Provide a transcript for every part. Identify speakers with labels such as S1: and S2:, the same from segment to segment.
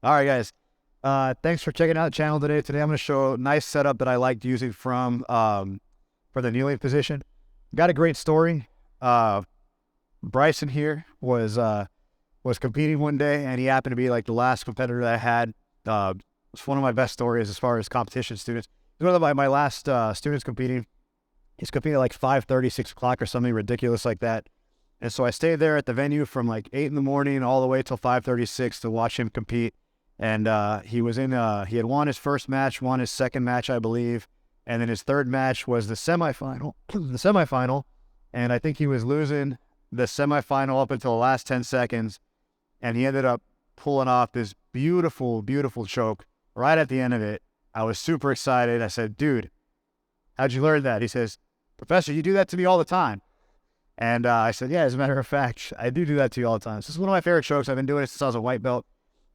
S1: All right, guys. Thanks for checking out the channel today. Today I'm going to show a nice setup that I liked using for the kneeling position. Got a great story. Bryson here was competing one day, and he happened to be like the last competitor that I had. It's one of my best stories as far as competition students. He's one of my last students competing. He's competing at like 5:30, 6 o'clock or something ridiculous like that. And so I stayed there at the venue from like 8 in the morning all the way till 5:36 to watch him compete. And he had won his first match, won his second match, I believe. And then his third match was the semifinal, And I think he was losing the semifinal up until the last 10 seconds. And he ended up pulling off this beautiful, beautiful choke right at the end of it. I was super excited. I said, dude, how'd you learn that? He says, Professor, you do that to me all the time. And I said, yeah, as a matter of fact, I do that to you all the time. This is one of my favorite chokes. I've been doing it since I was a white belt.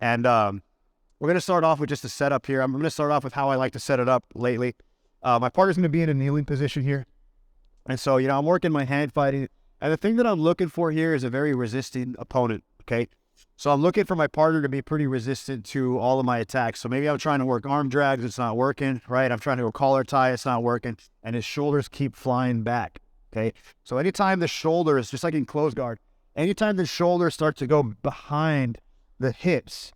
S1: And we're going to start off with just a setup here. I'm going to start off with how I like to set it up lately. My partner's going to be in a kneeling position here. And so, I'm working my hand fighting. And the thing that I'm looking for here is a very resisting opponent, okay? So I'm looking for my partner to be pretty resistant to all of my attacks. So maybe I'm trying to work arm drags. It's not working, right? I'm trying to go collar tie. It's not working. And his shoulders keep flying back, okay? So anytime the shoulders, just like in close guard, anytime the shoulders start to go behind the hips,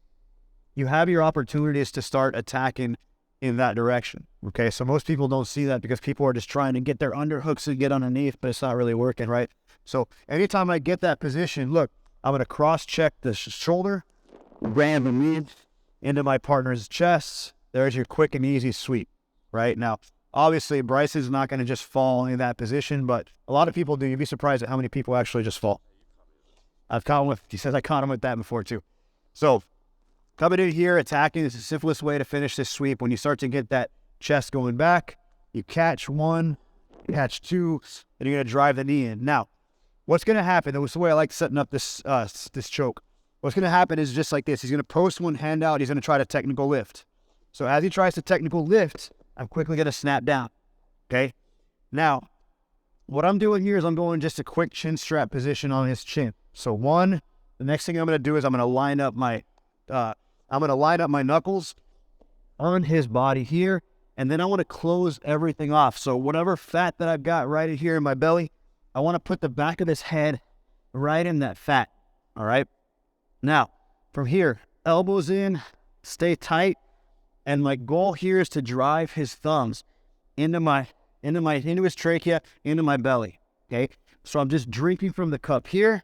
S1: you have your opportunities to start attacking in that direction, okay? So most people don't see that because people are just trying to get their underhooks and get underneath, but it's not really working, right? So anytime I get that position, look, I'm going to cross-check the shoulder, ram the knee into my partner's chest. There's your quick and easy sweep, right? Now, obviously, Bryce is not going to just fall in that position, but a lot of people do. You'd be surprised at how many people actually just fall. He says I caught him with that before too. So coming in here, attacking is the simplest way to finish this sweep. When you start to get that chest going back, you catch one, catch two, and you're going to drive the knee in. Now, what's going to happen, that was the way I like setting up this choke. What's going to happen is just like this. He's going to post one hand out. He's going to try to technical lift. So as he tries to technical lift, I'm quickly going to snap down, okay? Now, what I'm doing here is I'm going just a quick chin strap position on his chin. So one, the next thing I'm going to do is I'm going to line up my knuckles on his body here, and then I want to close everything off. So whatever fat that I've got right here in my belly, I want to put the back of his head right in that fat, all right? Now, from here, elbows in, stay tight, and my goal here is to drive his thumbs into his trachea, into my belly, okay? So I'm just drinking from the cup here,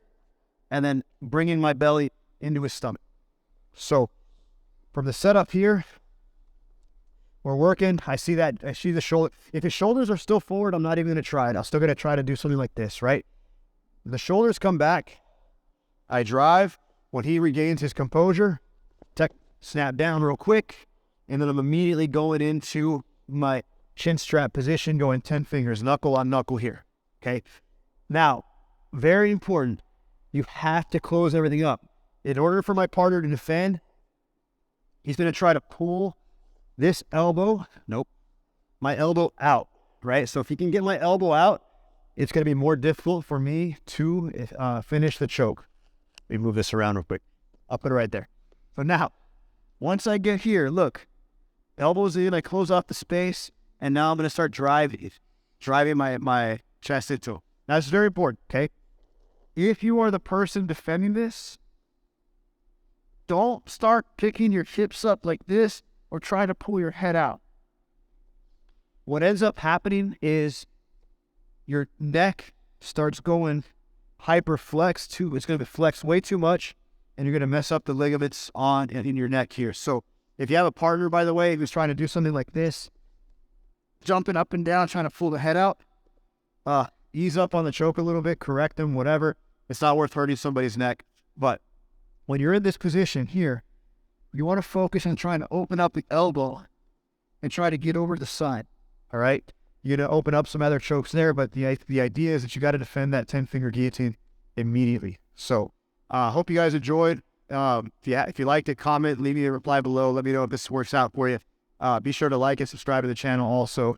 S1: and then bringing my belly into his stomach. So from the setup here, we're working. I see the shoulder. If his shoulders are still forward, I'm not even going to try it. I'm still going to try to do something like this, right? The shoulders come back. I drive. When he regains his composure, snap down real quick, and then I'm immediately going into my chin strap position, going 10 fingers, knuckle on knuckle here, okay? Now, very important, you have to close everything up. In order for my partner to defend, he's going to try to pull this elbow, my elbow out, right? So if he can get my elbow out, it's going to be more difficult for me to finish the choke. Let me move this around real quick. I'll put it right there. So now, once I get here, look, elbows in, I close off the space, and now I'm going to start driving my chest into him. Now, this is very important, okay? If you are the person defending this, don't start picking your hips up like this or try to pull your head out. What ends up happening is your neck starts going hyperflex too. It's going to flex way too much, and you're going to mess up the ligaments in your neck here. So if you have a partner, by the way, who's trying to do something like this, jumping up and down, trying to pull the head out, ease up on the choke a little bit, correct them, whatever. It's not worth hurting somebody's neck. But when you're in this position here, you want to focus on trying to open up the elbow and try to get over the side, all right? You're going to open up some other chokes there, but the idea is that you got to defend that 10-finger guillotine immediately. So I hope you guys enjoyed. If you liked it, comment, leave me a reply below. Let me know if this works out for you. Be sure to like and subscribe to the channel also.